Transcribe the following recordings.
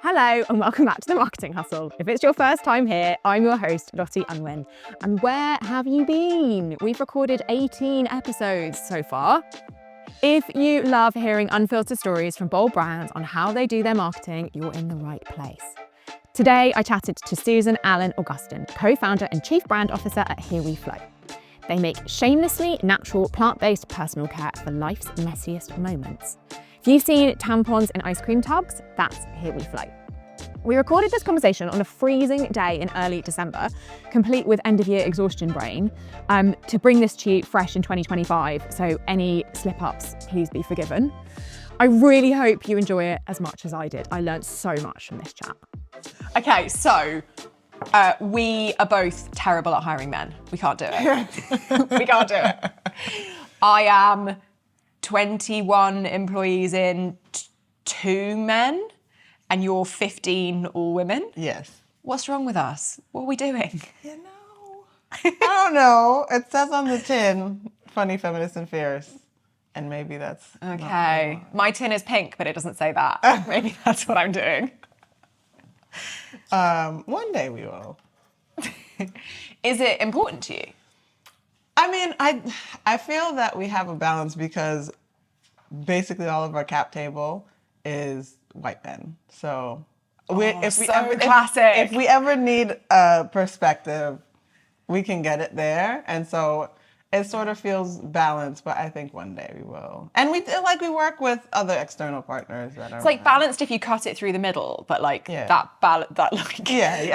Hello and welcome back to The Marketing Hustle. If it's your first time here, I'm your host, Lottie. And where have you been? We've recorded 18 episodes so far. If you love hearing unfiltered stories from bold brands on how they do their marketing, you're in the right place. Today, I chatted to Susan Allen Augustin, co-founder and chief brand officer at Here We Flo. They make shamelessly natural, plant-based personal care for life's messiest moments. If you've seen tampons in ice cream tubs, that's Here We Flo. We recorded this conversation on a freezing day in early December, complete with end-of-year exhaustion brain, to bring this to you fresh in 2025, so any slip-ups, please be forgiven. I really hope you enjoy it as much as I did. I learned so much from this chat. Okay, so we are both terrible at hiring men. We can't do it. We can't do it. I am 21 employees in, 2 men, and you're 15 all women? Yes. What's wrong with us? What are we doing? You know, I don't know. It says on the tin, funny, feminist, and fierce. And maybe that's... Okay. My tin is pink, but it doesn't say that. Maybe that's what I'm doing. One day we will. Is it important to you? I mean, I feel that we have a balance because basically all of our cap table is white men. So if we ever need a perspective, we can get it there. And so it sort of feels balanced, but I think one day we will. And we work with other external partners that are... It's like balanced if you cut it through the middle, but like Yeah,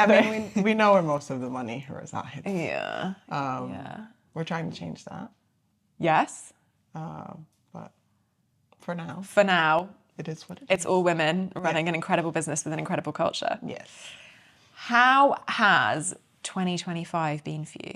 I mean, we know where most of the money resides. Yeah. We're trying to change that. Yes. But for now, it is what it is. It's all women running an incredible business with an incredible culture. Yes. How has 2025 been for you?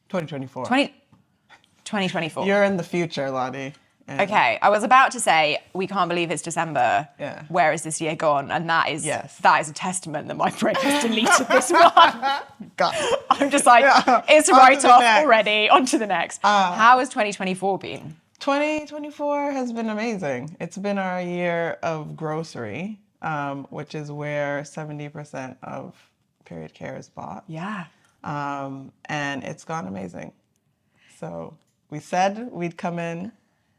2024. 2024. You're in the future, Lottie. And Okay, I was about to say, we can't believe it's December. Yeah. Where is this year gone? And that is Yes. that is a testament that my brain has deleted this one. God. I'm just like, it's a On to write the off next. already, on to the next. How has 2024 been? 2024 has been amazing. It's been our year of grocery, which is where 70% of period care is bought. Yeah. And it's gone amazing. So we said we'd come in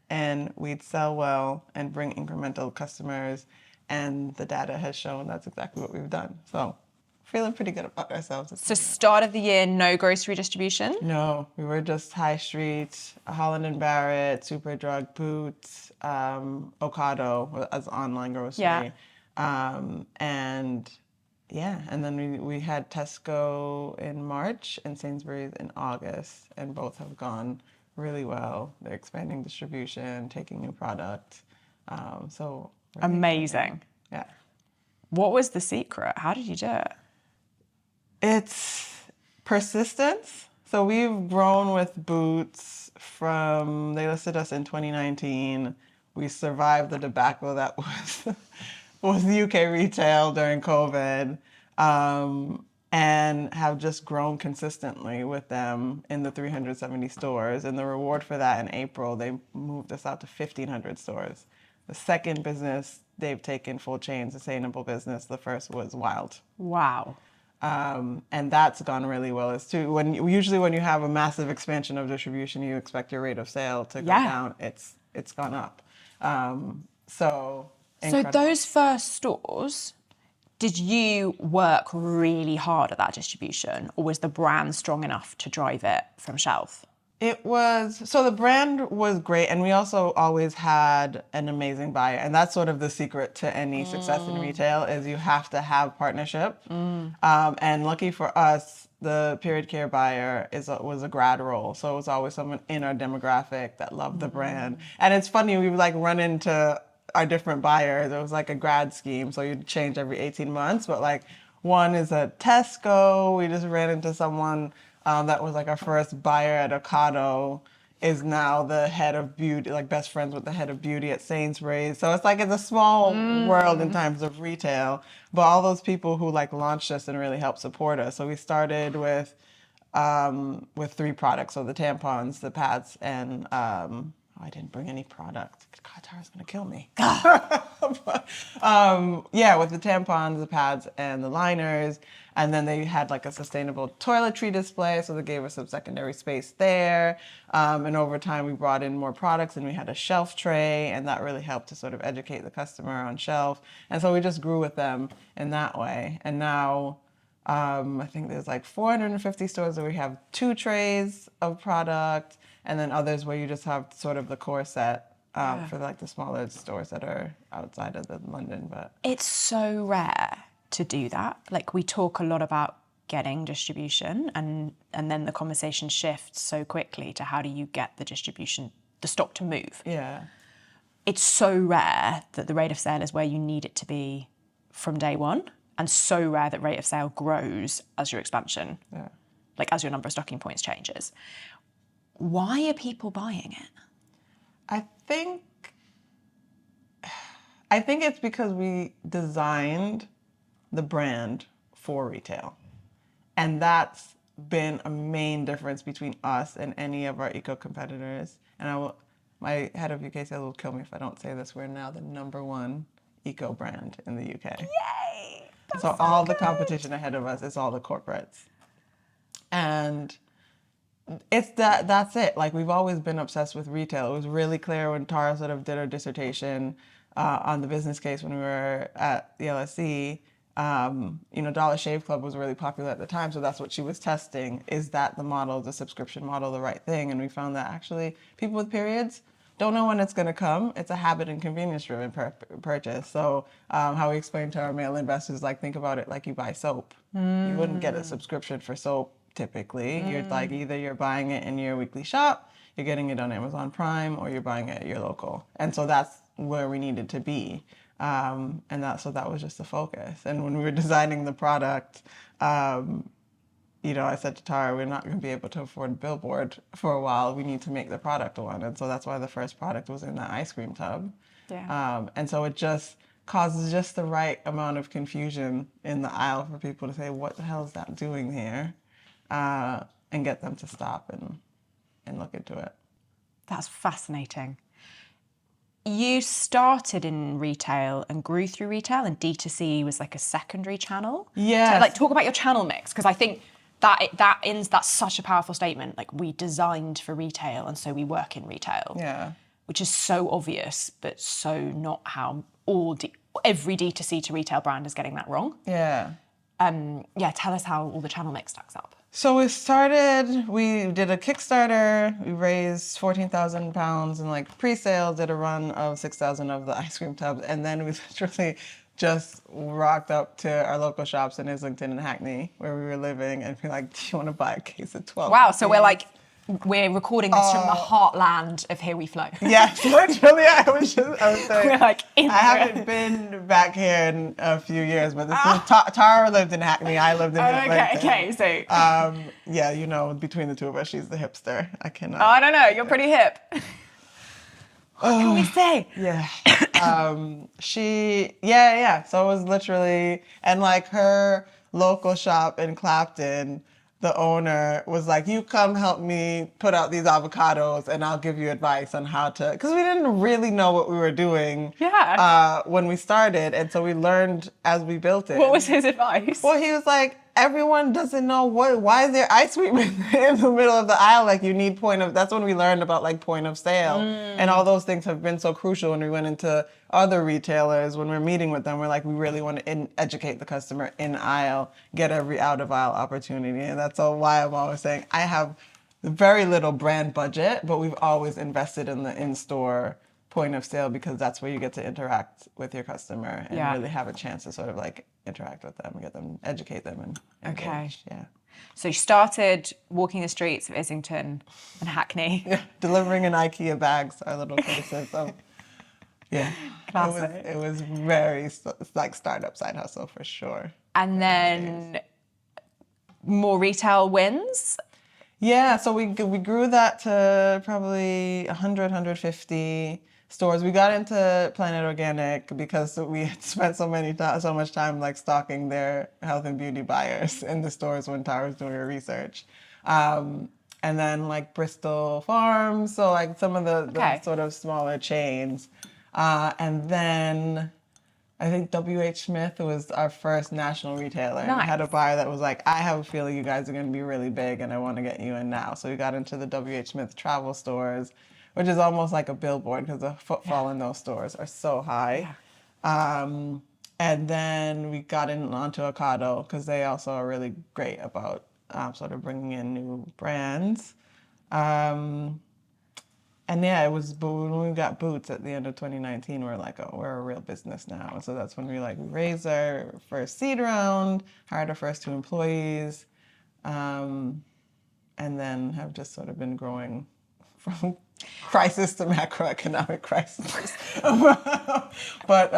and we'd sell well and bring incremental customers, and the data has shown that's exactly what we've done. So feeling pretty good about ourselves. So start of the year, no grocery distribution? No, we were just High Street, Holland & Barrett, Superdrug, Boots, Ocado as online grocery. Yeah. And then we had Tesco in March and Sainsbury's in August, and both have gone really well. They're expanding distribution, taking new product. So really Amazing. exciting. Yeah. What was the secret? How did you do it? It's persistence. So we've grown with Boots they listed us in 2019. We survived the debacle that was UK retail during COVID, and have just grown consistently with them in the 370 stores. And the reward for that in April, they moved us out to 1,500 stores. The second business they've taken full chain, sustainable business. The first was Wild. Wow. And that's gone really well. It's too usually when you have a massive expansion of distribution, you expect your rate of sale to go down. It's gone up. So incredible. those first stores, did you work really hard at that distribution, or was the brand strong enough to drive it from shelf? So the brand was great, and we also always had an amazing buyer, and that's sort of the secret to any success in retail is you have to have partnership. And lucky for us, the period care buyer was a grad role, so it was always someone in our demographic that loved the brand. And it's funny, we would run into our different buyers. It was like a grad scheme, so you'd change every 18 months. But one is at Tesco. We just ran into someone that was our first buyer at Ocado, is now the head of beauty, best friends with the head of beauty at Sainsbury's. So it's it's a small world in terms of retail, but all those people who launched us and really helped support us. So we started with 3 products, so the tampons, the pads, and I didn't bring any product. God, Tara's gonna kill me. Yeah, with the tampons, the pads, and the liners. And then they had like a sustainable toiletry display, so they gave us some secondary space there. And over time, we brought in more products, and we had a shelf tray, and that really helped to sort of educate the customer on shelf. And so we just grew with them in that way. And now, I think there's like 450 stores where we have 2 trays of product, and then others where you just have sort of the core set for like the smaller stores that are outside of London. But it's so rare to do that. Like, we talk a lot about getting distribution, and then the conversation shifts so quickly to how do you get the distribution, the stock to move. yeah. It's so rare that the rate of sale is where you need it to be from day one, and so rare that rate of sale grows as your expansion, like as your number of stocking points changes. Why are people buying it? I think it's because we designed the brand for retail. And that's been a main difference between us and any of our eco competitors. And my head of UK sales will kill me if I don't say this. We're now the #1 eco brand in the UK. Yay! So all the competition ahead of us is all the corporates. And it's that's it. Like, we've always been obsessed with retail. It was really clear when Tara sort of did her dissertation on the business case when we were at the LSE. Dollar Shave Club was really popular at the time, so that's what she was testing. Is that the model, the subscription model, the right thing? And we found that actually people with periods don't know when it's going to come. It's a habit and convenience-driven purchase. So how we explain to our male investors, like, think about it like you buy soap. You wouldn't get a subscription for soap typically. You're like, either you're buying it in your weekly shop, you're getting it on Amazon Prime, or you're buying it at your local. And so that's where we needed to be. And so that was just the focus. And when we were designing the product, I said to Tara, we're not going to be able to afford a billboard for a while. We need to make the product one. And so that's why the first product was in that ice cream tub. Yeah. And so it just causes just the right amount of confusion in the aisle for people to say, what the hell is that doing here? And get them to stop and look into it. That's fascinating. You started in retail and grew through retail, and D2C was like a secondary channel. Yeah. So, talk about your channel mix, because I think that's such a powerful statement. Like, we designed for retail, and so we work in retail. Yeah. Which is so obvious, but so not how every D2C to retail brand is getting that wrong. Yeah. Tell us how all the channel mix stacks up. So we did a Kickstarter, we raised £14,000 and pre-sale, did a run of 6,000 of the ice cream tubs, and then we literally just rocked up to our local shops in Islington and Hackney where we were living and be like, do you want to buy a case of 12? Wow, so we're recording this from the heartland of Here We Flo. Yes, literally. I was saying, we're I haven't been back here in a few years, but this is Tara lived in Hackney, I lived in Islington. Okay, so between the two of us, she's the hipster. I cannot. Oh, I don't know. You're pretty hip. What can we say? Yeah. So it was literally, and her local shop in Clapton, the owner was like, you come help me put out these avocados and I'll give you advice on how to, because we didn't really know what we were doing when we started. And so we learned as we built it. What was his advice? Well, he was like, everyone doesn't know why is there ice cream in the middle of the aisle? Like, you need that's when we learned about point of sale. And all those things have been so crucial when we went into other retailers. When we're meeting with them, we're like, we really want to educate the customer in aisle, get every out of aisle opportunity. And that's why I'm always saying I have very little brand budget, but we've always invested in the in-store point of sale because that's where you get to interact with your customer and really have a chance to sort of interact with them, get them, educate them, and engage. Okay. Yeah. So you started walking the streets of Islington and Hackney. Yeah, delivering in IKEA bags, our little places. Yeah. Classic. It was very startup side hustle for sure. And then more retail wins? Yeah, so we grew that to probably 100, 150 stores. We got into Planet Organic because we had spent so much time stalking their health and beauty buyers in the stores when Tara was doing her research. And and then like Bristol Farms, so like some of the sort of smaller chains. And then I think W.H. Smith was our first national retailer. And we had a buyer that was like, I have a feeling you guys are going to be really big and I want to get you in now. So we got into the W.H. Smith travel stores, which is almost like a billboard because the footfall in those stores are so high. And then we got in onto Ocado because they also are really great about sort of bringing in new brands. And yeah, it was when we got Boots at the end of 2019, we're like, oh, we're a real business now. So that's when we raised our first seed round, hired our first 2 employees, and then have just sort of been growing from crisis to macroeconomic crisis. But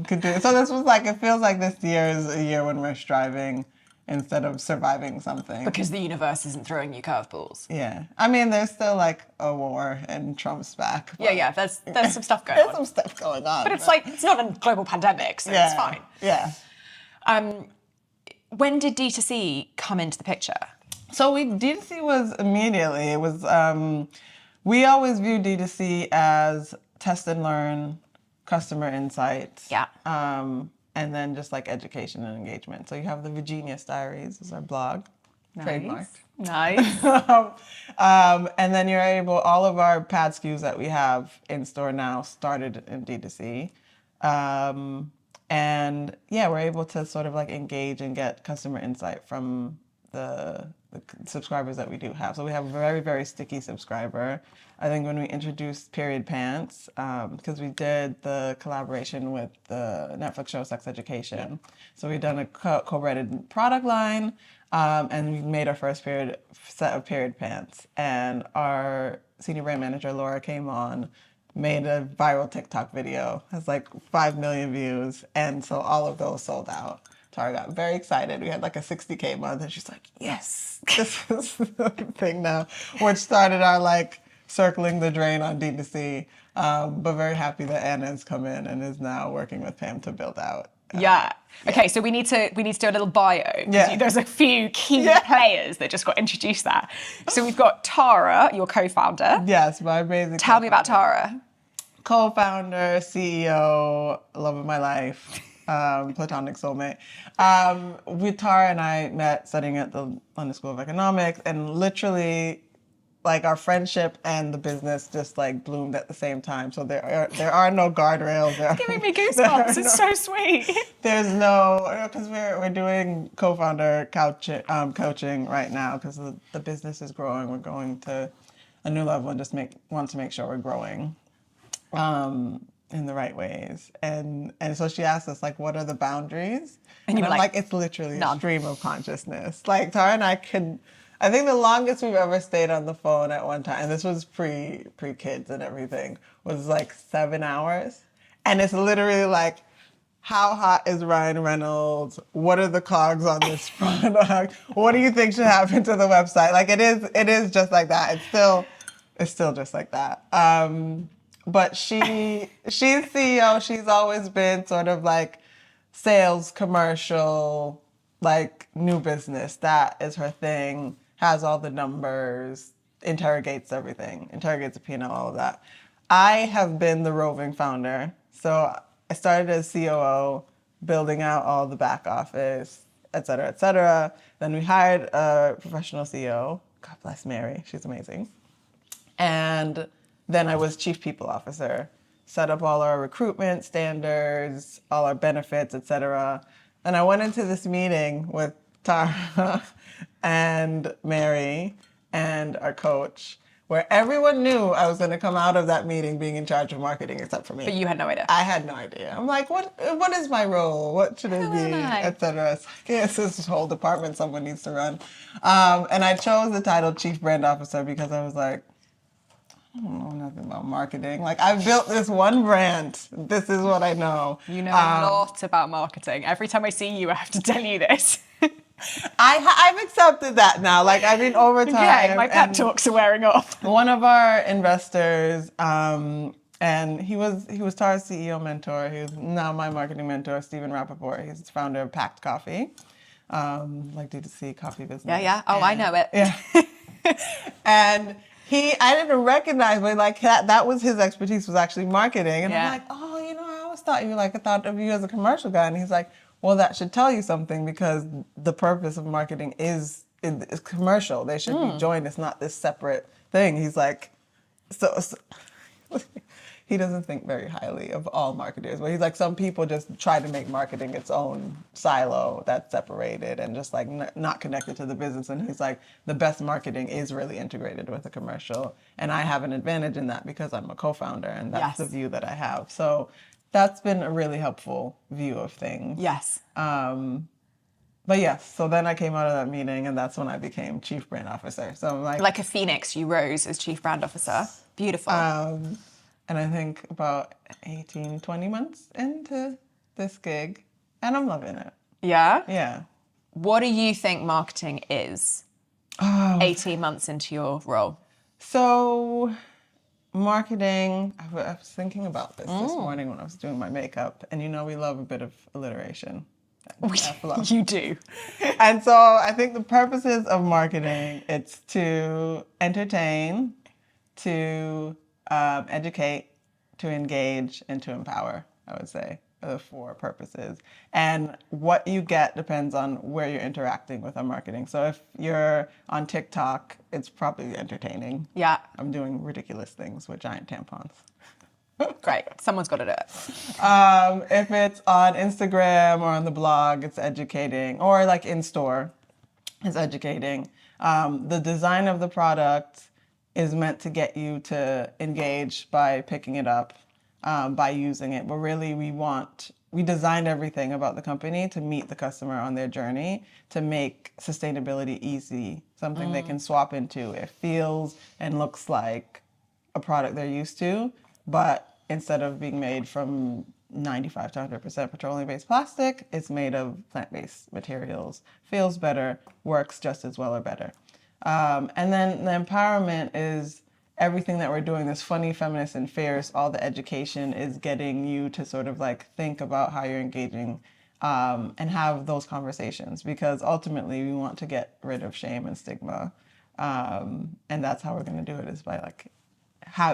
continue. So this was like, it feels like this year is a year when we're striving instead of surviving something. Because the universe isn't throwing you curveballs. Yeah. I mean, there's still like a war and Trump's back. Yeah, there's some stuff going on. There's some stuff going on. But it's like, it's not a global pandemic, so it's fine. Yeah. When did D2C come into the picture? So D2C was immediately, it was, we always view D2C as test and learn, customer insights. Yeah. And then just like education and engagement. So you have the Virginia's Diaries is our blog, trademarked. Nice. And then you're able, all of our pad SKUs that we have in store now started in D2C. And yeah, we're able to sort of like engage and get customer insight from the subscribers that we do have. So we have a very, very sticky subscriber. I think when we introduced period pants, because we did the collaboration with the Netflix show Sex Education. So we've done a co-branded product line, and we made our first set of period pants. And our senior brand manager, Laura, came on, made a viral TikTok video, has like 5 million views. And so all of those sold out. Tara got very excited. We had like a 60K month, and she's like, yes, this is the thing now, which started our like circling the drain on D2C. But very happy that Anna has come in and is now working with Pam to build out. Okay, so we need to do a little bio. Yeah. There's a few key players that just got introduced there. So we've got Tara, your co-founder. Yes, my amazing. Tell me about Tara. Co-founder, CEO, love of my life. Platonic soulmate. With Tara and I met studying at the London School of Economics, and literally, like, our friendship and the business just like bloomed at the same time. So there are no guardrails. Giving me goosebumps. It's so sweet. There's no, because we're doing co-founder coaching right now because the business is growing. We're going to a new level and just want to make sure we're growing. In the right ways. And so she asked us, like, what are the boundaries? And you were I'm like, it's literally none. a stream of consciousness. Like, Tara and I I think the longest we've ever stayed on the phone at one time, and this was pre-kids and everything, was like 7 hours. And it's literally like, how hot is Ryan Reynolds? What are the cogs on this product? What do you think should happen to the website? Like, it is just like that. It's still just like that. But she's CEO. She's always been sort of like sales, commercial, like new business. That is her thing. Has all the numbers, interrogates everything, interrogates the P&L, all of that. I have been the roving founder. So I started as COO, building out all the back office, et cetera, et cetera. Then we hired a professional CEO. God bless Mary. She's amazing. And then I was chief people officer, set up all our recruitment standards, all our benefits, et cetera. And I went into this meeting with Tara and Mary and our coach, where everyone knew I was going to come out of that meeting being in charge of marketing, except for me. But you had no idea. I had no idea. I'm like, what is my role? What should it be? Et cetera. It's like, yes, this whole department someone needs to run. And I chose the title Chief Brand Officer because I was like, I don't know nothing about marketing. Like, I've built this one brand. This is what I know. You know a lot about marketing. Every time I see you, I have to tell you this. I've accepted that now. Like, I mean, over time. Okay, my pep talks are wearing off. One of our investors, and he was Tara's CEO mentor. He was now my marketing mentor, Stephen Rappaport. He's the founder of Packed Coffee, like D2C coffee business. Yeah. Oh, I know it. Yeah. And I didn't recognize, but like that was his expertise, was actually marketing. And Yeah. I'm like, oh, I always thought I thought of you as a commercial guy. And he's like, well, that should tell you something, because the purpose of marketing is commercial. They should be joined. It's not this separate thing. He's like, so he doesn't think very highly of all marketers. But he's like, some people just try to make marketing its own silo that's separated and just like not connected to the business. And he's like, the best marketing is really integrated with a commercial. And I have an advantage in that because I'm a co-founder, and that's the view that I have. So that's been a really helpful view of things. Yes. But yes, so then I came out of that meeting, and that's when I became chief brand officer. So I'm Like a phoenix, you rose as chief brand officer. Beautiful. And I think about 18, 20 months into this gig, and I'm loving it. Yeah? Yeah. What do you think marketing is 18 months into your role? So marketing, I was thinking about this morning when I was doing my makeup, and we love a bit of alliteration. You do. And so I think the purposes of marketing, it's to entertain, to educate, to engage, and to empower, I would say, are the 4 purposes. And what you get depends on where you're interacting with our marketing. So if you're on TikTok, it's probably entertaining. Yeah. I'm doing ridiculous things with giant tampons. Great. Someone's got to do it. If it's on Instagram or on the blog, it's educating. Or like in store, it's educating. The design of the product is meant to get you to engage by picking it up, by using it. But really, we designed everything about the company to meet the customer on their journey, to make sustainability easy, something they can swap into. It feels and looks like a product they're used to, but instead of being made from 95 to 100% petroleum-based plastic, it's made of plant-based materials. Feels better, works just as well or better. And then the empowerment is everything that we're doing, this funny, feminist, and fierce. All the education is getting you to sort of like think about how you're engaging and have those conversations, because ultimately we want to get rid of shame and stigma. And that's how we're going to do it, is by like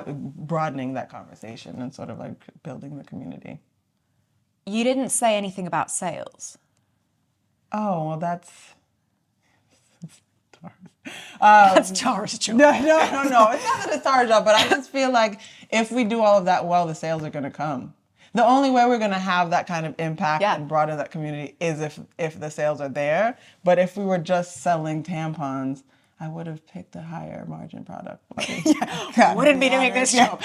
broadening that conversation and sort of like building the community. You didn't say anything about sales. Oh, well, that's That's Tara's job. No. It's not that it's our job, but I just feel like if we do all of that well, the sales are going to come. The only way we're going to have that kind of impact and broaden that community is if the sales are there. But if we were just selling tampons, I would have picked a higher margin product. Wouldn't be doing this job.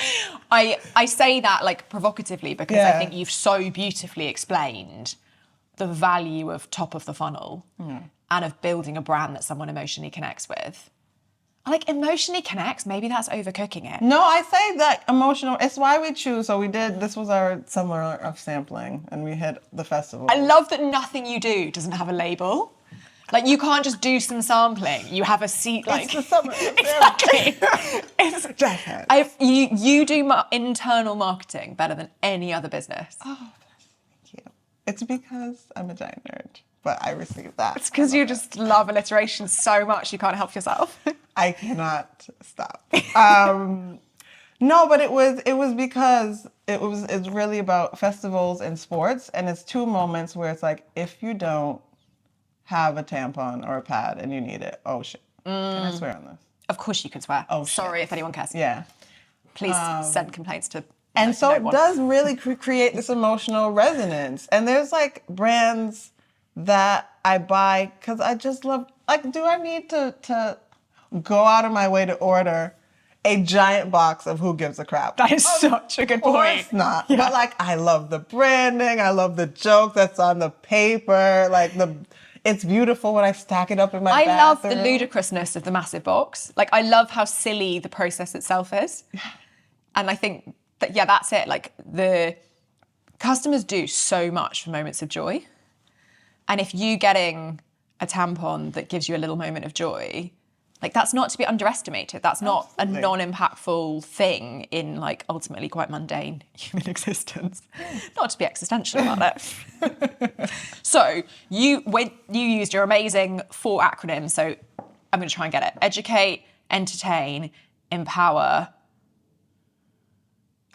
I say that like provocatively because I think you've so beautifully explained the value of top of the funnel and of building a brand that someone emotionally connects with. Like, emotionally connects, maybe that's overcooking it. No, I say that emotional, it's why we choose. So this was our summer of sampling, and we hit the festival. I love that nothing you do doesn't have a label. Like, you can't just do some sampling. You have a seat, like... It's the summer. Exactly. You do internal marketing better than any other business. Oh, thank you. It's because I'm a giant nerd, but I received that. It's because you just love alliteration so much you can't help yourself. I cannot stop. No, but it was because it's really about festivals and sports, and it's 2 moments where it's like, if you don't have a tampon or a pad and you need it, oh shit. Can I swear on this? Of course you can swear. Oh, sorry if anyone cares. Yeah. Please send complaints to... And so it does really create this emotional resonance. And there's like brands that I buy because I just love, like, do I need to go out of my way to order a giant box of Who Gives a Crap? That is such a good point. Of course not. Yeah. But like, I love the branding. I love the joke that's on the paper. Like it's beautiful when I stack it up in my bathroom. I love the ludicrousness of the massive box. Like, I love how silly the process itself is. And I think that, that's it. Like, the customers do so much for moments of joy. And if you getting a tampon that gives you a little moment of joy, like, that's not to be underestimated. That's not a non-impactful thing in, like, ultimately quite mundane human existence. Not to be existential about it. So you used your amazing 4 acronyms. So I'm going to try and get it. Educate, entertain, empower,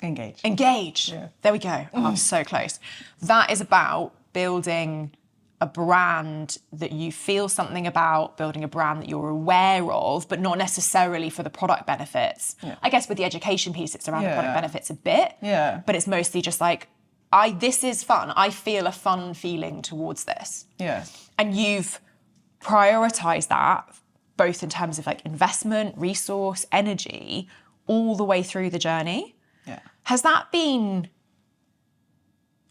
engage. Yeah. There we go. Oh, I'm so close. That is about building a brand that you feel something about, building a brand that you're aware of, but not necessarily for the product benefits. Yeah. I guess with the education piece, it's around the Yeah. product benefits a bit. Yeah. But it's mostly just like, this is fun. I feel a fun feeling towards this. Yeah. And you've prioritized that both in terms of like investment, resource, energy, all the way through the journey. Yeah. Has that been,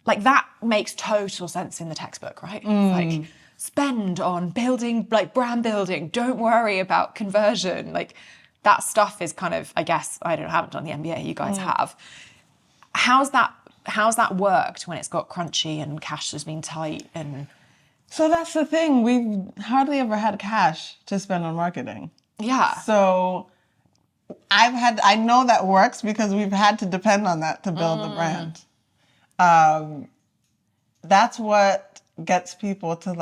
like, that makes total sense in the textbook, right? Like, spend on building, like, brand building. Don't worry about conversion. Like, that stuff is kind of, I guess, I haven't done the MBA, you guys have. How's that worked when it's got crunchy and cash has been tight and... So that's the thing. We've hardly ever had cash to spend on marketing. Yeah. So I know that works because we've had to depend on that to build the brand. That's what gets people to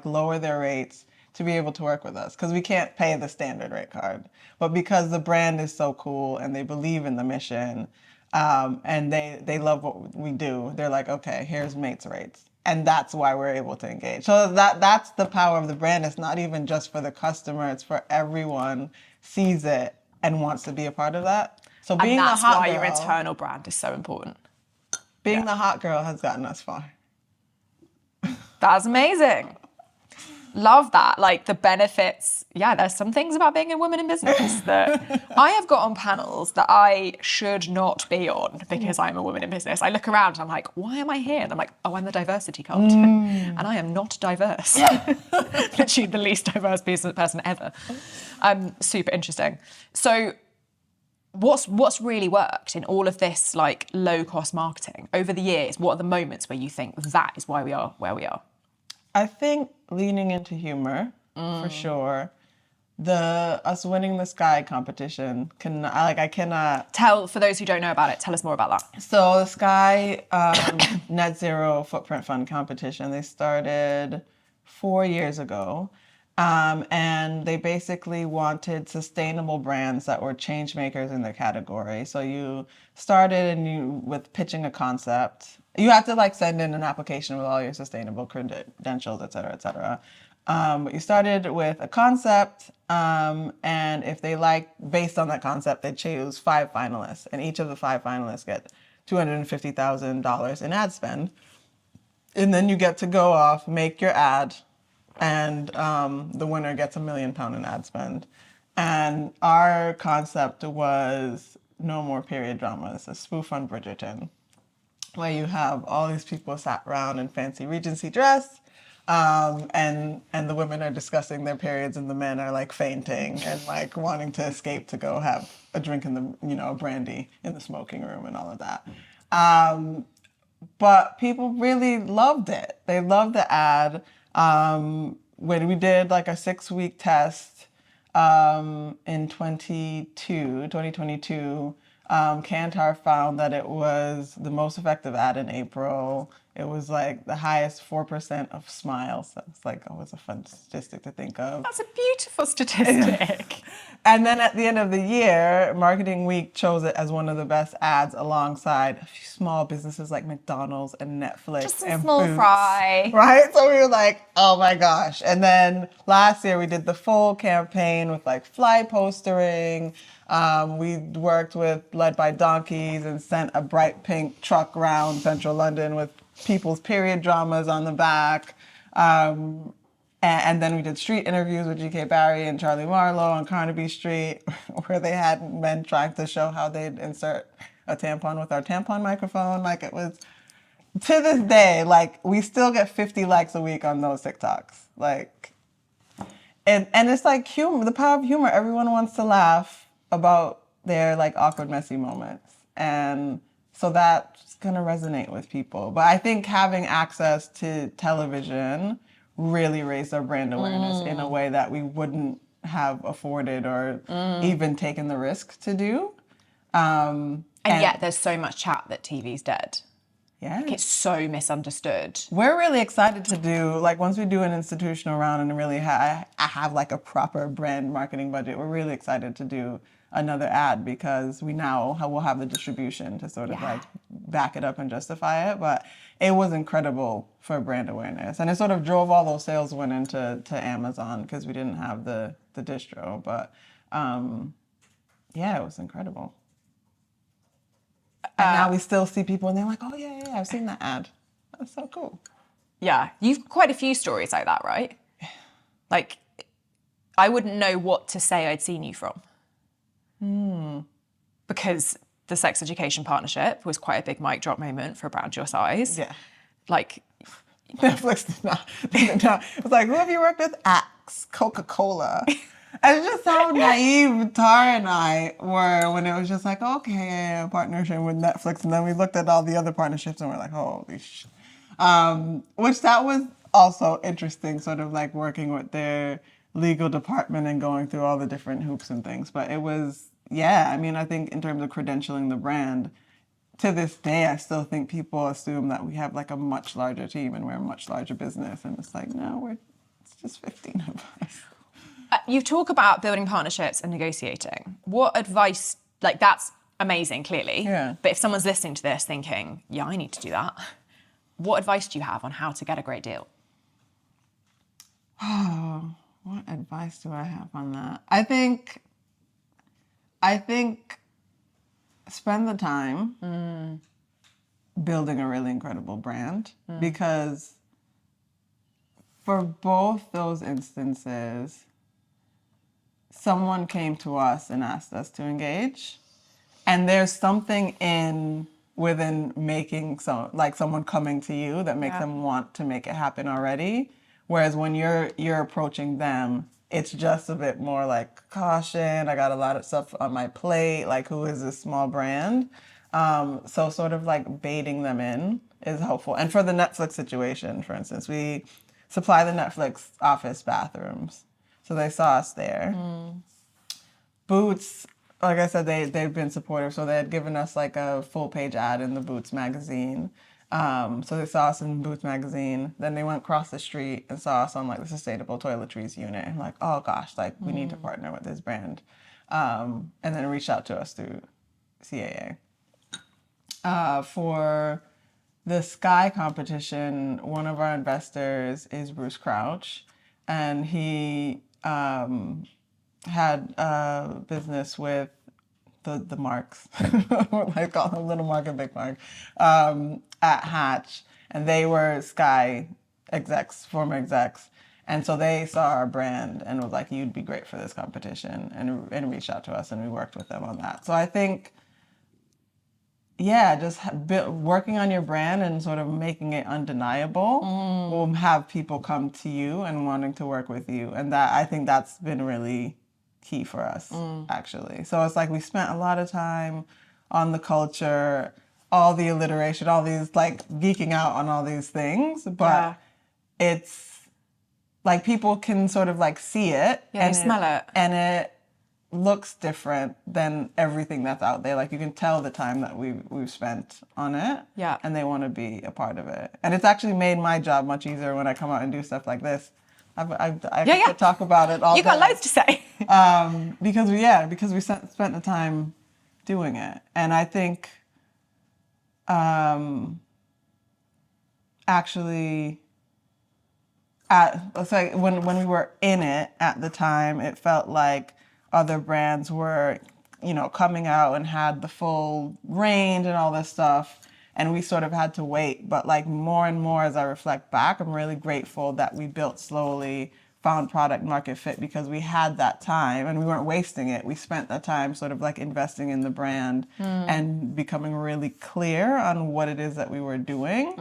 lower their rates to be able to work with us, because we can't pay the standard rate card. But because the brand is so cool and they believe in the mission, and they love what we do, they're like, okay, here's mates rates. And that's why we're able to engage. So that's the power of the brand. It's not even just for the customer, it's for everyone sees it and wants to be a part of that. So being and that's the hot why girl, your internal brand is so important. being the hot girl has gotten us far. That's amazing. Love that. Like, the benefits. Yeah, there's some things about being a woman in business that I have got on panels that I should not be on because I'm a woman in business. I look around and I'm like, why am I here? And I'm like, oh, I'm the diversity card. And I am not diverse. Literally the least diverse person ever. Super interesting. So what's really worked in all of this, like, low cost marketing over the years? What are the moments where you think that is why we are where we are? I think leaning into humor, for sure. Us winning the Sky competition, I cannot... Tell, for those who don't know about it, tell us more about that. So the Sky Net Zero Footprint Fund competition, they started 4 years ago. And they basically wanted sustainable brands that were change makers in their category. So you started with pitching a concept. You had to send in an application with all your sustainable credentials, et cetera, et cetera. But you started with a concept, and if they based on that concept, they choose 5 finalists, and each of the 5 finalists get $250,000 in ad spend. And then you get to go off, make your ad, and the winner gets £1 million in ad spend. And our concept was no more period dramas, a spoof on Bridgerton, where you have all these people sat around in fancy Regency dress, and the women are discussing their periods, and the men are fainting and wanting to escape to go have a drink in the brandy in the smoking room and all of that. But people really loved it. They loved the ad. When we did a 6-week test in 2022, Kantar found that it was the most effective ad in April. It was the highest 4% of smiles. That's always a fun statistic to think of. That's a beautiful statistic. And then at the end of the year, Marketing Week chose it as one of the best ads alongside a few small businesses like McDonald's and Netflix. Just and a small Boots, fry. Right? So we were like, oh my gosh. And then last year we did the full campaign with fly postering. We worked led by donkeys, and sent a bright pink truck around central London with people's period dramas on the back. And then we did street interviews with G.K. Barry and Charlie Marlowe on Carnaby Street, where they had men trying to show how they'd insert a tampon with our tampon microphone. It was, to this day, we still get 50 likes a week on those TikToks. And it's humor, the power of humor. Everyone wants to laugh about their awkward, messy moments. And so that's gonna resonate with people. But I think having access to television really raised our brand awareness in a way that we wouldn't have afforded or even taken the risk to do. And yet there's so much chat that TV's dead. Yeah. It's so misunderstood. We're really excited to do, like, once we do an institutional round and really have like a proper brand marketing budget, we're really excited to do another ad because we now will have the distribution to sort of like back it up and justify it. But it was incredible for brand awareness. And it sort of drove all those sales went into Amazon because we didn't have the distro. But yeah, it was incredible. And now we still see people and they're like, oh, yeah, I've seen that ad. That's so cool. Yeah. You've quite a few stories like that, right? Like, I wouldn't know what to say I'd seen you from. Because the sex education partnership was quite a big mic drop moment for a brand your size. Yeah. Like, Netflix did not. It was like, who have you worked with? Axe, Coca-Cola. And it's just how naive Tara and I were when it was just like, okay, a partnership with Netflix. And then we looked at all the other partnerships and we're like, holy shit. Which that was also interesting, sort of like working with their legal department and going through all the different hoops and things. But it was, yeah, I mean, I think in terms of credentialing the brand, to this day, I still think people assume that we have like a much larger team and we're a much larger business. And it's like, no, it's just 15 of us. You talk about building partnerships and negotiating. What advice, like that's amazing, clearly. Yeah. But if someone's listening to this thinking, yeah, I need to do that, what advice do you have on how to get a great deal? Oh, what advice do I have on that? I think spend the time building a really incredible brand because for both those instances, someone came to us and asked us to engage. And there's something within making someone coming to you that makes them want to make it happen already. Whereas when you're approaching them, it's just a bit more like caution. I got a lot of stuff on my plate. Like, who is this small brand? So sort of like baiting them in is helpful. And for the Netflix situation, for instance, we supply the Netflix office bathrooms. So they saw us there. Boots, like I said, they've been supportive. So they had given us like a full page ad in the Boots magazine. So they saw us in Boots magazine. Then they went across the street and saw us on like the sustainable toiletries unit. And like, oh gosh, like we need to partner with this brand. And then reached out to us through CAA. For the Sky competition, one of our investors is Bruce Crouch. And he had a business with the marks, I call them Little Mark and Big Mark, at Hatch. And they were Sky execs, former execs. And so they saw our brand and was like, you'd be great for this competition, and reached out to us and we worked with them on that. So I think, yeah, just working on your brand and sort of making it undeniable will have people come to you and wanting to work with you. And that, I think that's been really key for us, actually. So it's like we spent a lot of time on the culture, all the alliteration, all these, like, geeking out on all these things. But it's like people can sort of like see it. Yeah, and smell it. And it looks different than everything that's out there. Like, you can tell the time that we've spent on it. Yeah. And they want to be a part of it. And it's actually made my job much easier when I come out and do stuff like this. I could talk about it all You got day. loads to say. Because we spent the time doing it. And I think actually it's like when we were in it at the time, it felt like other brands were, coming out and had the full range and all this stuff. And we sort of had to wait. But like more and more as I reflect back, I'm really grateful that we built slowly, found product market fit because we had that time and we weren't wasting it. We spent that time sort of like investing in the brand and becoming really clear on what it is that we were doing.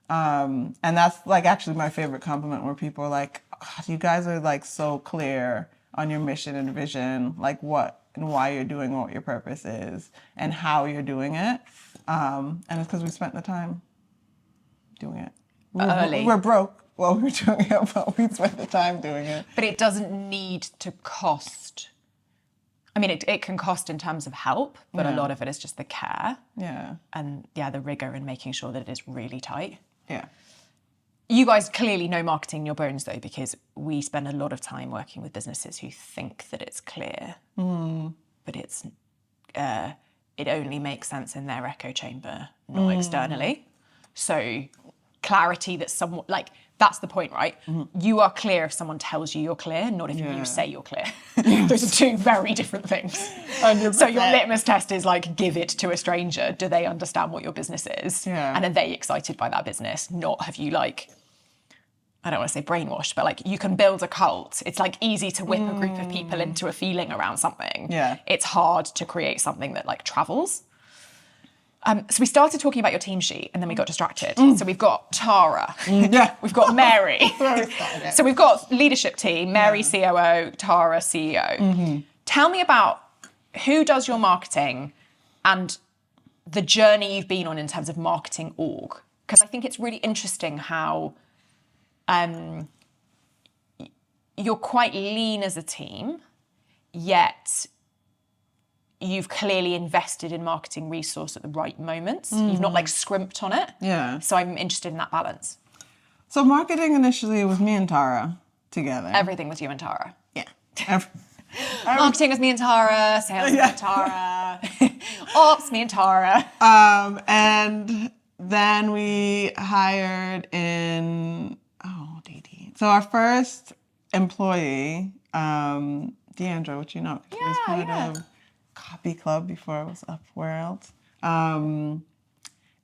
And that's like actually my favorite compliment where people are like, oh, you guys are like so clear on your mission and vision, like what and why you're doing what your purpose is and how you're doing it. And it's because we spent the time doing it. We're broke while we were doing it, but we spent the time doing it. But it doesn't need to cost I mean, it can cost in terms of help, but a lot of it is just the care. Yeah. And the rigor in making sure that it is really tight. Yeah. You guys clearly know marketing in your bones, though, because we spend a lot of time working with businesses who think that it's clear, but it's it only makes sense in their echo chamber, not externally. So clarity that someone, like, that's the point, right? You are clear if someone tells you you're clear, not if you say you're clear. Those are two very different things. 100%. So your litmus test is like, give it to a stranger. Do they understand what your business is? Yeah. And are they excited by that business? Not have you like, I don't want to say brainwashed, but like you can build a cult. It's like easy to whip a group of people into a feeling around something. Yeah. It's hard to create something that like travels. So we started talking about your team sheet and then we got distracted. So we've got Tara. Yeah. We've got Mary. Where we started. So we've got leadership team, Mary COO, Tara CEO. Tell me about who does your marketing and the journey you've been on in terms of marketing org. Because I think it's really interesting how you're quite lean as a team, yet you've clearly invested in marketing resource at the right moments. You've not like scrimped on it. Yeah. So I'm interested in that balance. So marketing initially was me and Tara together. Everything was you and Tara. Yeah. Marketing was me and Tara, sales me and Tara, ops me and Tara. And then we hired in, so our first employee, Deandra, which you know, she was part of Copy Club before it was Upworld.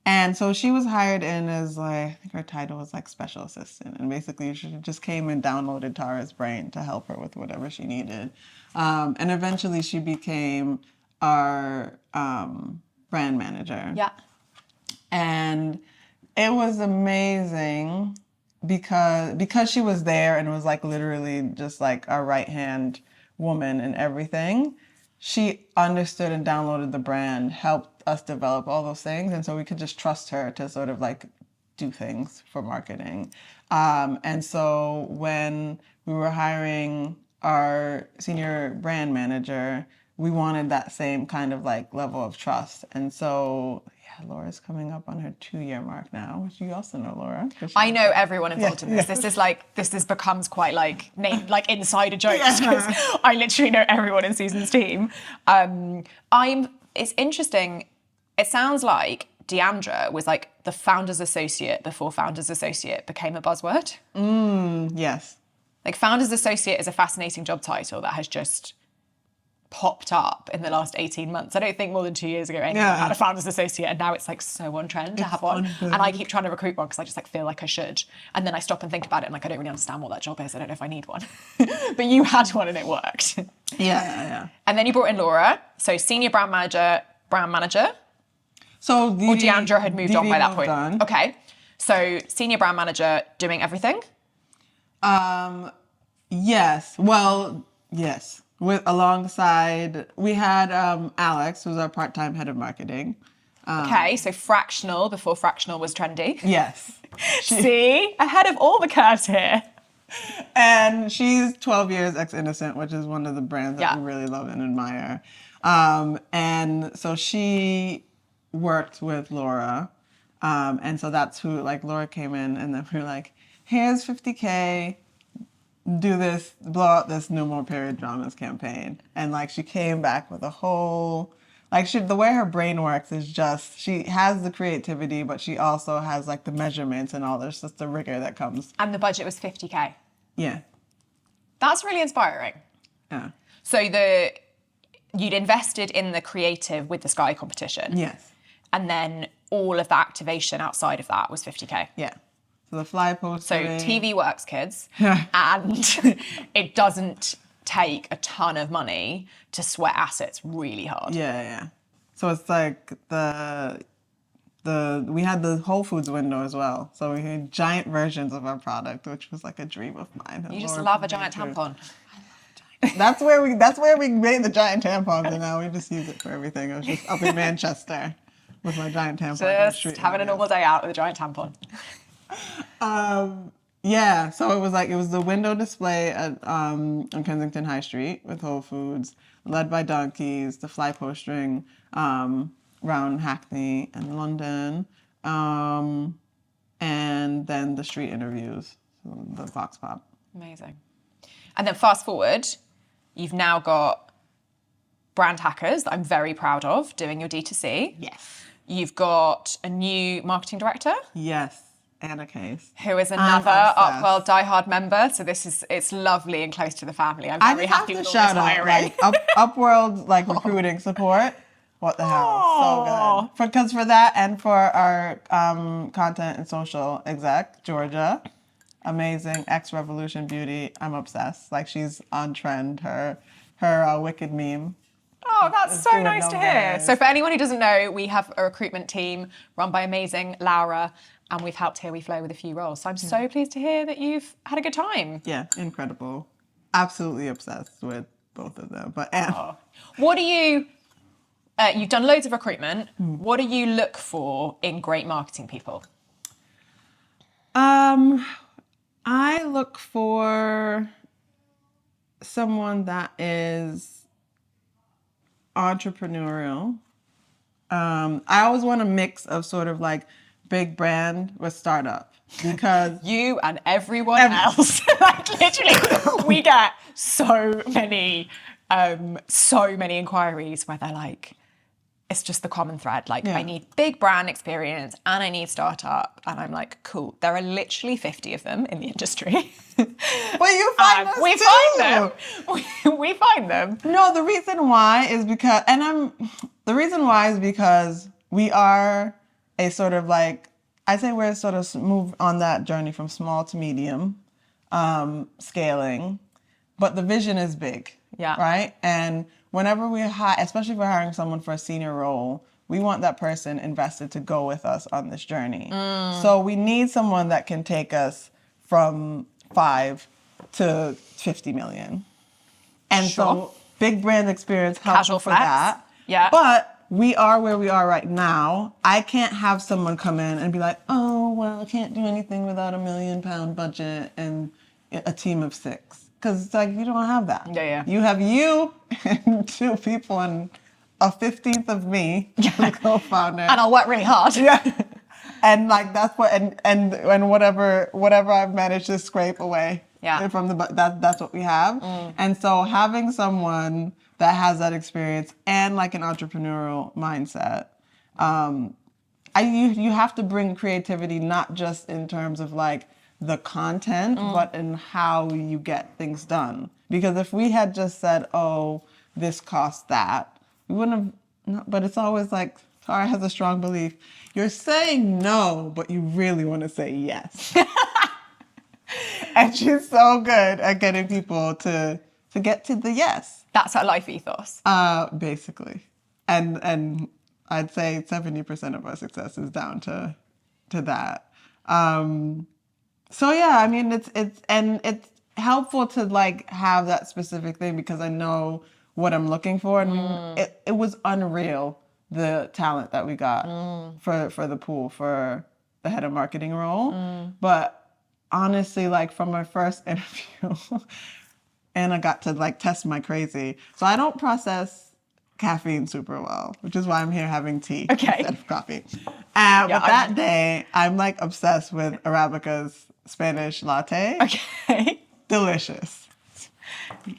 And so she was hired in as like, I think her title was like special assistant. And basically she just came and downloaded Tara's brain to help her with whatever she needed. And eventually she became our brand manager. Yeah. And it was amazing because she was there and was like literally just like our right-hand woman and everything. She understood and downloaded the brand, helped us develop all those things. And so we could just trust her to sort of like do things for marketing. And so when we were hiring our senior brand manager, we wanted that same kind of like level of trust. And so, yeah, Laura's coming up on her 2-year mark now, which you also know, Laura. I know everyone involved in this. This becomes quite like insider jokes because I literally know everyone in Susan's team. It's interesting. It sounds like Deandra was like the founder's associate before founder's associate became a buzzword. Yes. Like founder's associate is a fascinating job title that has just popped up in the last 18 months. I don't think more than 2 years ago anyone had a founder's associate, and now it's like so on trend to have one. And I keep trying to recruit one because I just like feel like I should. And then I stop and think about it and like I don't really understand what that job is. I don't know if I need one. But you had one and it worked. Yeah. And then you brought in Laura. So senior brand manager. So or Deandra had moved on by that point. On. Okay. So senior brand manager doing everything? Yes. Well, yes. Alongside, we had Alex, who's our part-time head of marketing. Okay, so fractional before fractional was trendy. Yes. See? Ahead of all the curves here. And she's 12 years ex-Innocent, which is one of the brands that we really love and admire. And so she worked with Laura. And so that's who, like, Laura came in and then we were like, here's $50K. Do this, blow out this No More Period Dramas campaign. And like she came back with a whole, like the way her brain works is just, she has the creativity, but she also has like the measurements and all this, just the rigor that comes. And the budget was $50K. Yeah. That's really inspiring. Yeah. So you'd invested in the creative with the Sky competition. Yes. And then all of the activation outside of that was $50K. Yeah. So the fly poster. So TV works, kids. And it doesn't take a ton of money to sweat assets really hard. Yeah. So it's like we had the Whole Foods window as well. So we had giant versions of our product, which was like a dream of mine. You just love a giant tampon. That's where we made the giant tampons, and now we just use it for everything. I was just up in Manchester with my giant tampon. Just having a normal day out with a giant tampon. So it was the window display at on Kensington High Street with Whole Foods. led by donkeys, the fly postering around Hackney and London, and then the street interviews, so the Vox Pop. Amazing. And then fast forward, you've now got Brand Hackers that I'm very proud of doing your D2C. Yes. You've got a new marketing director. Yes. Anna Case. Who is another Upworld diehard member. So it's lovely and close to the family. I'm very happy with all this hiring. Upworld recruiting support. What the hell? So good. Because for that and for our content and social exec, Georgia, amazing, ex-Revolution Beauty. I'm obsessed. She's on trend. Her Wicked meme. Oh, that's so nice to hear. So for anyone who doesn't know, we have a recruitment team run by amazing Laura, and we've helped Here We Flo with a few roles. So I'm so pleased to hear that you've had a good time. Yeah, incredible. Absolutely obsessed with both of them. But what do you... you've done loads of recruitment. What do you look for in great marketing people? I look for someone that is entrepreneurial. I always want a mix of sort of big brand with startup, because you and everyone else, literally, we get so many inquiries where they're it's just the common thread. I need big brand experience and I need startup. And I'm cool. There are literally 50 of them in the industry. But you find us we too. find them. We find them. No, the reason why is because, we are a sort of I'd say we're sort of move on that journey from small to medium, scaling, but the vision is big. Yeah. Right? And whenever we hire, especially if we're hiring someone for a senior role, we want that person invested to go with us on this journey. So we need someone that can take us from 5 to 50 million. And so big brand experience helps for that. Yeah. But we are where we are right now. I can't have someone come in and be like, oh, well, I can't do anything without £1 million budget and a team of 6. Because you don't have that. Yeah. You have you and 2 people and a 15th of me, the co-founder. And I'll work really hard. Yeah. And that's what and whatever I've managed to scrape away from that's what we have. And so having someone that has that experience and an entrepreneurial mindset, you have to bring creativity not just in terms of the content, but in how you get things done. Because if we had just said, oh, this costs that, we wouldn't have, but it's always Tara has a strong belief. You're saying no, but you really want to say yes. And she's so good at getting people to get to the yes. That's her life ethos. Basically. And I'd say 70% of our success is down to that. So yeah, I mean, it's helpful to have that specific thing because I know what I'm looking for. And it was unreal, the talent that we got for the pool, for the head of marketing role. But honestly, from my first interview, Anna got to test my crazy. So I don't process caffeine super well, which is why I'm here having tea instead of coffee. But that day, I'm obsessed with Arabica's Spanish latte. Okay. Delicious.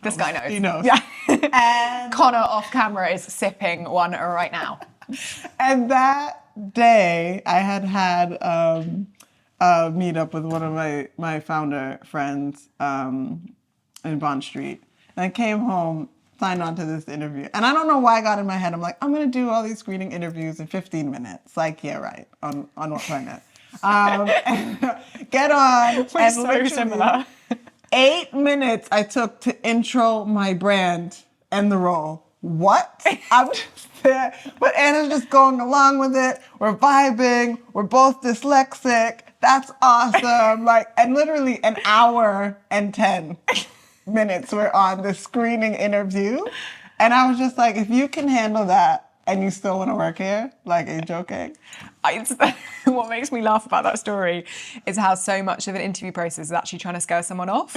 This guy knows. He knows. Yeah. And Connor off camera is sipping one right now. And that day, I had a meetup with one of my founder friends in Bond Street. And I came home, signed on to this interview. And I don't know why I got in my head. I'm I'm going to do all these screening interviews in 15 minutes. Yeah, right. On what planet? Get on. We're so similar. 8 minutes I took to intro my brand and the role. What? I'm just there. But Anna's just going along with it. We're vibing. We're both dyslexic. That's awesome. And literally an hour and 10 minutes we're on this screening interview. And I was just if you can handle that and you still want to work here, are you joking? What makes me laugh about that story is how so much of an interview process is actually trying to scare someone off.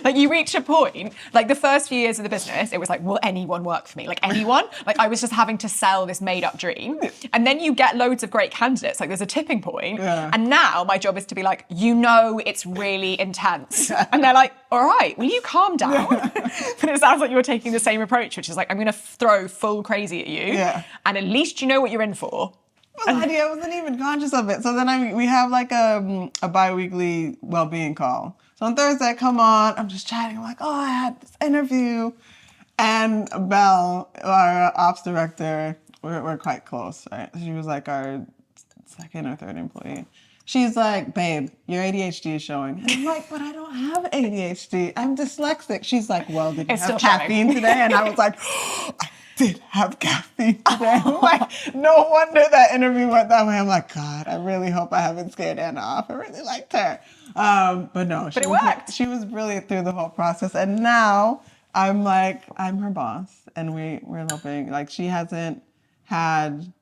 Like you reach a point, like the first few years of the business, it was like, will anyone work for me? Like anyone? Like I was just having to sell this made up dream. And then you get loads of great candidates. Like there's a tipping point. Yeah. And now my job is to be like, it's really intense. And they're like, all right, will you calm down? But it sounds like you're taking the same approach, which is like, I'm going to throw full crazy at you. Yeah. And at least you know what you're in for. I wasn't even conscious of it. So then we have like a bi-weekly well-being call. So on Thursday I come on, I'm just chatting. I'm like, oh, I had this interview. And Belle, our ops director, we're quite close, right? She was like our second or third employee. She's like, babe, your ADHD is showing. And I'm like, but I don't have ADHD. I'm dyslexic. She's like, well, did you have caffeine today? And I was like, I did have caffeine today. I'm like, no wonder that interview went that way. I'm like, God, I really hope I haven't scared Anna off. I really liked her. But no, it worked. She was brilliant through the whole process. And now I'm like, I'm her boss. And we're loving, like she hasn't had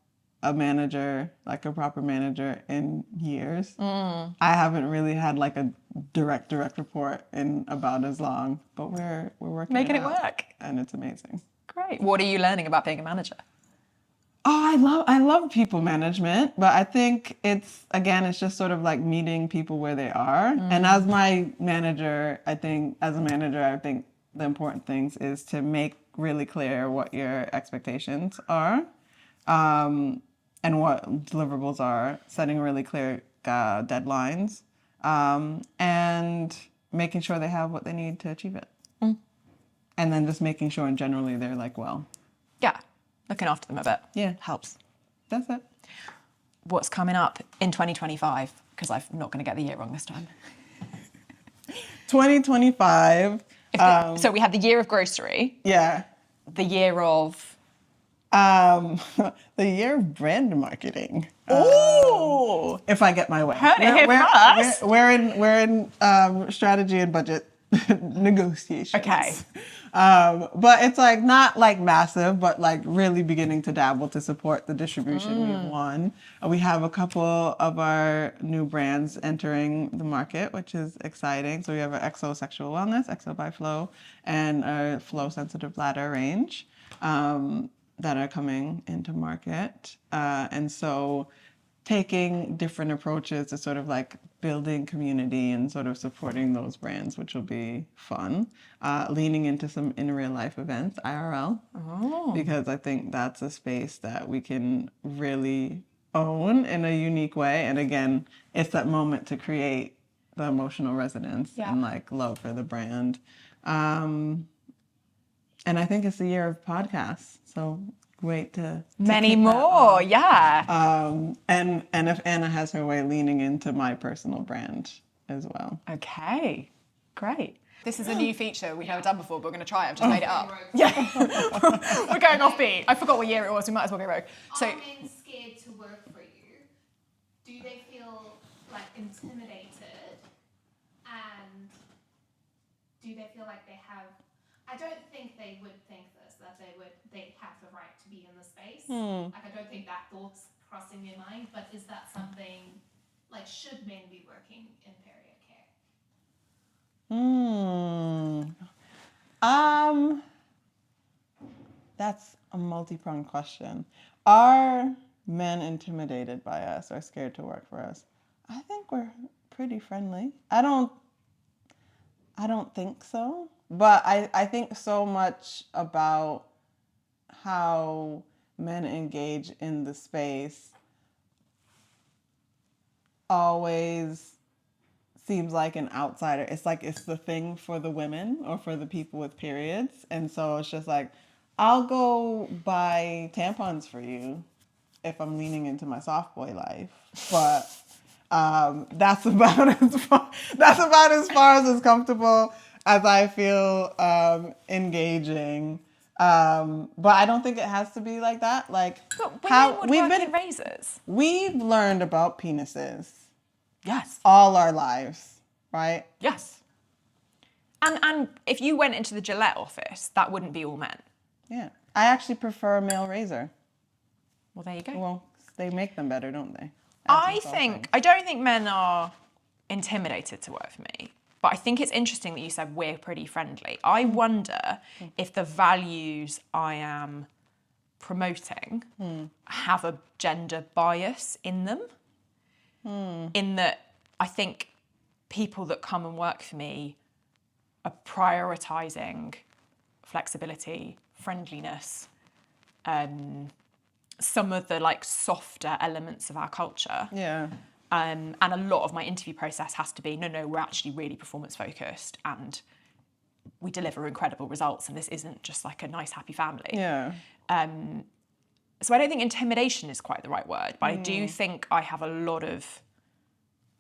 a manager, like a proper manager in years. I haven't really had like a direct report in about as long, but we're working Making it out, work. and it's amazing. Great. What are you learning about being a manager? Oh, I love people management, but I think it's just sort of like meeting people where they are. And as my manager, I think the important things is to make really clear what your expectations are. And what deliverables are, setting really clear deadlines, and making sure they have what they need to achieve it. And then just making sure generally they're like, well. Yeah, looking after them a bit. Yeah. Helps. That's it. What's coming up in 2025? Because I'm not going to get the year wrong this time. 2025. So we had the year of grocery. Yeah. The year of... the year of brand marketing. Ooh! If I get my way. Heard it here first. We're in strategy and budget negotiations. Okay. But it's like not like massive, but like really beginning to dabble to support the distribution we've won. We have a couple of our new brands entering the market, which is exciting. So we have our XO Sexual Wellness, XO by Flo, and our Flow Sensitive Bladder range. That are coming into market. And so taking different approaches to sort of like building community and sort of supporting those brands, which will be fun. Leaning into some in real life events, IRL, because I think that's a space that we can really own in a unique way. And again, it's that moment to create the emotional resonance and like love for the brand. And I think it's the year of podcasts. So great to many more, yeah. And if Anna has her way, leaning into my personal brand as well. Okay, great. This is a new feature we've never done before, but we're going to try it. I've just made it up. Yeah, we're going off beat. I forgot what year it was. We might as well go rogue. So, are men scared to work for you? Do they feel like intimidated? And do they feel like they have? I don't think they would think this, that they have the right to be in the space. Like I don't think that thought's crossing their mind. But is that something like should men be working in period care? That's a multi-pronged question. Are men intimidated by us or scared to work for us? I think we're pretty friendly. I don't think so. But I think so much about how men engage in the space always seems like an outsider. It's like it's the thing for the women or for the people with periods. And so it's just like, I'll go buy tampons for you if I'm leaning into my soft boy life. But that's about as far as it's comfortable as I feel engaging. But I don't think it has to be like that. Like how we've been in razors. We've learned about penises. Yes. All our lives, right? Yes. And if you went into the Gillette office, that wouldn't be all men. Yeah. I actually prefer a male razor. Well, there you go. Well, they make them better, don't they? I don't think men are intimidated to work for me. But I think it's interesting that you said we're pretty friendly. I wonder if the values I am promoting have a gender bias in them. In that I think people that come and work for me are prioritising flexibility, friendliness, some of the like softer elements of our culture. Yeah. And a lot of my interview process has to be, no, we're actually really performance focused and we deliver incredible results and this isn't just like a nice, happy family. Yeah. So I don't think intimidation is quite the right word, but I do think I have a lot of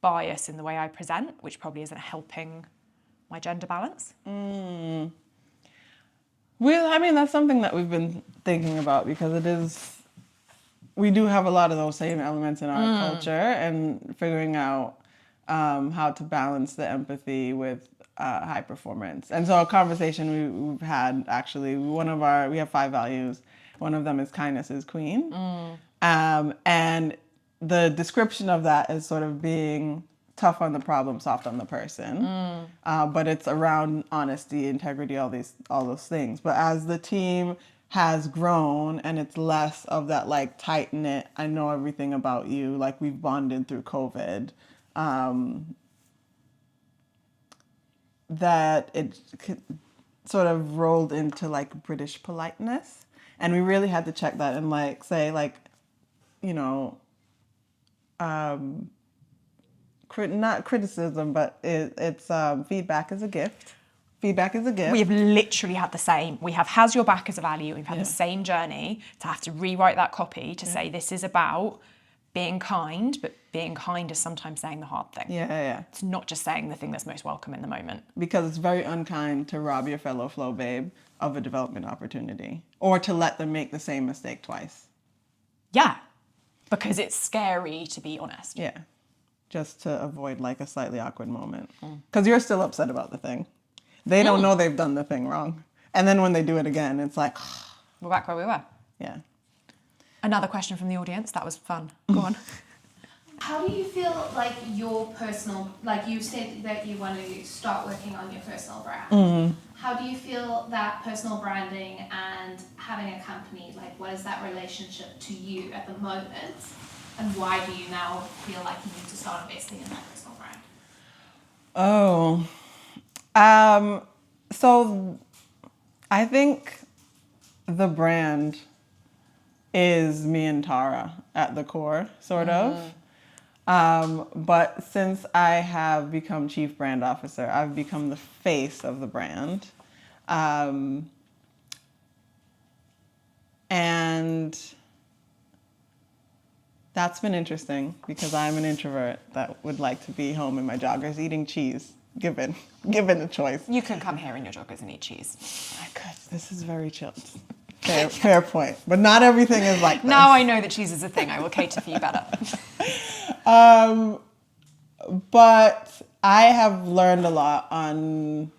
bias in the way I present, which probably isn't helping my gender balance. Well, I mean, that's something that we've been thinking about because we do have a lot of those same elements in our culture, and figuring out how to balance the empathy with high performance. And so a conversation we've had, actually, we have 5 values. One of them is kindness is queen. And the description of that is sort of being tough on the problem, soft on the person. But it's around honesty, integrity, all those things. But as the team has grown and it's less of that like tight knit, I know everything about you, like we've bonded through COVID, that it sort of rolled into like British politeness. And we really had to check that and like say like, you know, not criticism, but it's feedback is a gift. Feedback is a gift. We have literally had the same. We have has your back as a value. We've had the same journey to have to rewrite that copy to say this is about being kind, but being kind is sometimes saying the hard thing. Yeah. It's not just saying the thing that's most welcome in the moment. Because it's very unkind to rob your fellow Flo babe of a development opportunity or to let them make the same mistake twice. Yeah, because it's scary to be honest. Yeah, just to avoid like a slightly awkward moment. Because you're still upset about the thing. They don't know they've done the thing wrong. And then when they do it again, it's like... We're back where we were. Yeah. Another question from the audience. That was fun. Go on. How do you feel like your personal, like you said that you want to start working on your personal brand. How do you feel that personal branding and having a company, like what is that relationship to you at the moment? And why do you now feel like you need to start investing in that personal brand? So I think the brand is me and Tara at the core, sort of. But since I have become chief brand officer, I've become the face of the brand. And that's been interesting because I'm an introvert that would like to be home in my joggers eating cheese, given a choice. You can come here in your joggers and eat cheese. I could. This is very chilled. Fair point. But not everything is like this. Now I know that cheese is a thing. I will cater for you better. But I have learned a lot on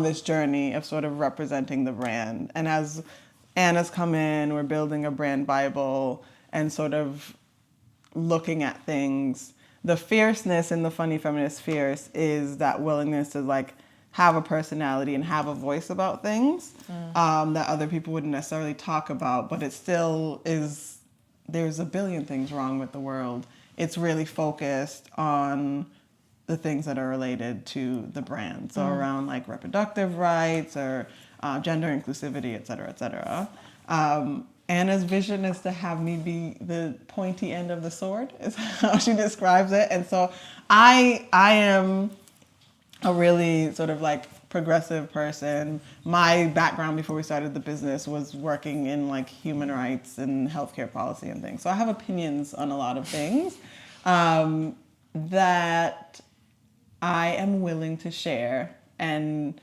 this journey of sort of representing the brand. And as Anna's come in, we're building a brand Bible and sort of looking at things. The fierceness in the Funny Feminist Fierce is that willingness to like have a personality and have a voice about things that other people wouldn't necessarily talk about, but it still is, there's a billion things wrong with the world. It's really focused on the things that are related to the brand. So around like reproductive rights or gender inclusivity, et cetera, et cetera. Anna's vision is to have me be the pointy end of the sword, is how she describes it. And so I am a really sort of like progressive person. My background before we started the business was working in like human rights and healthcare policy and things. So I have opinions on a lot of things that I am willing to share and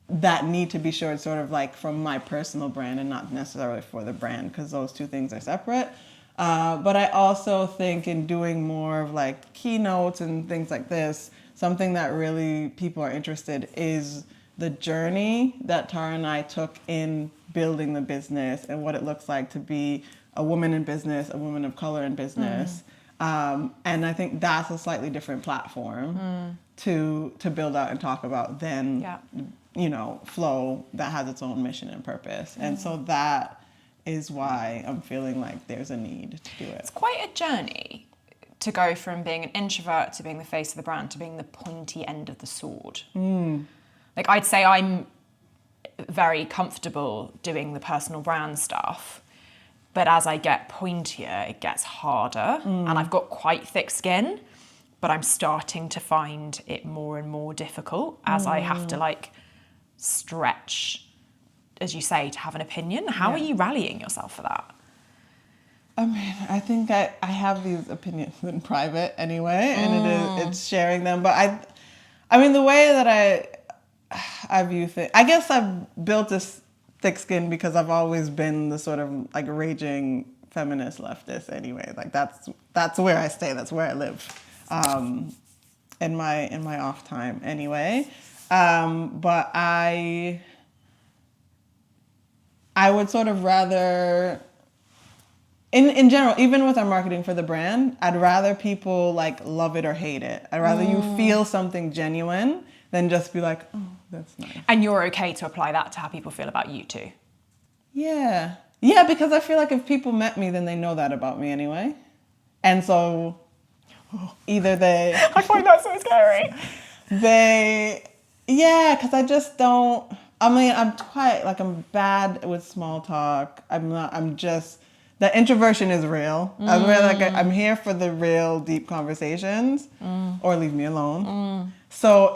that need to be shared sort of like from my personal brand and not necessarily for the brand, because those two things are separate. But I also think in doing more of like keynotes and things like this, something that really people are interested is the journey that Tara and I took in building the business and what it looks like to be a woman in business, a woman of color in business, And I think that's a slightly different platform to build out and talk about than, you know, Flo that has its own mission and purpose. And so that is why I'm feeling like there's a need to do it. It's quite a journey to go from being an introvert to being the face of the brand to being the pointy end of the sword. Like, I'd say I'm very comfortable doing the personal brand stuff, but as I get pointier, it gets harder, and I've got quite thick skin, but I'm starting to find it more and more difficult as I have to, like, stretch, as you say, to have an opinion. How are you rallying yourself for that? I mean, I think I have these opinions in private anyway, and it's sharing them. But I mean, the way that I view things, I guess I've built this thick skin because I've always been the sort of like raging feminist leftist anyway. Like that's where I stay. That's where I live, in my off time anyway. But I would sort of rather, in general, even with our marketing for the brand, I'd rather people like love it or hate it. I'd rather you feel something genuine than just be like, oh, that's nice. And you're okay to apply that to how people feel about you too? Yeah. Yeah, because I feel like if people met me, then they know that about me anyway. And so either they... I find that so scary. Yeah, because I just don't... I mean, I'm bad with small talk. The introversion is real. I'm here for the real deep conversations, or leave me alone. So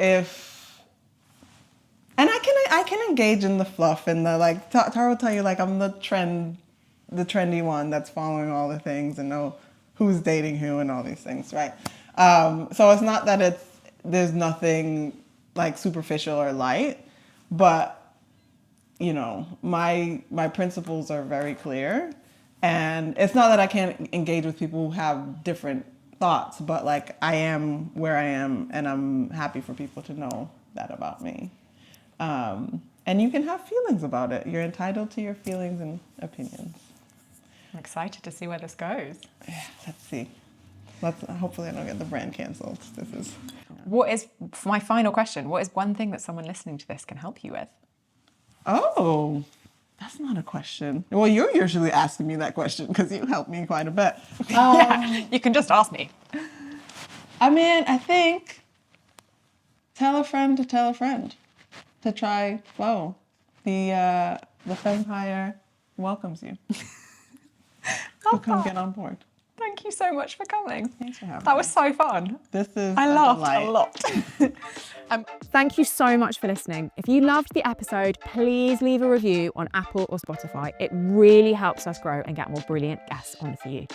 I can engage in the fluff and the like. Tara will tell you like I'm the trendy one that's following all the things and know who's dating who and all these things, right? So it's not that there's nothing like superficial or light, but you know my principles are very clear. And it's not that I can't engage with people who have different thoughts, but like I am where I am, and I'm happy for people to know that about me. And you can have feelings about it. You're entitled to your feelings and opinions. I'm excited to see where this goes. Yeah, let's see. Hopefully I don't get the brand canceled. What is, for my final question, what is one thing that someone listening to this can help you with? Oh, that's not a question. Well, you're usually asking me that question because you help me quite a bit. Yeah, you can just ask me. I mean, I think tell a friend to tell a friend to try Flo. The Fempire welcomes you. So come get on board. Thank you so much for coming. Thanks for having me. That was so fun. I laughed a lot. Thank you so much for listening. If you loved the episode, please leave a review on Apple or Spotify. It really helps us grow and get more brilliant guests on for you.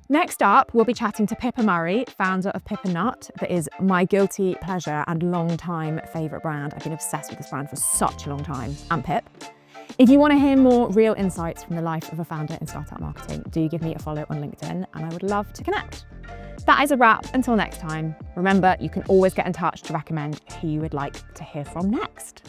Next up, we'll be chatting to Pippa Murray, founder of Pippa Nut, that is my guilty pleasure and long-time favourite brand. I've been obsessed with this brand for such a long time. And Pip. If you want to hear more real insights from the life of a founder in startup marketing, do give me a follow on LinkedIn and I would love to connect. That is a wrap. Until next time, remember, you can always get in touch to recommend who you would like to hear from next.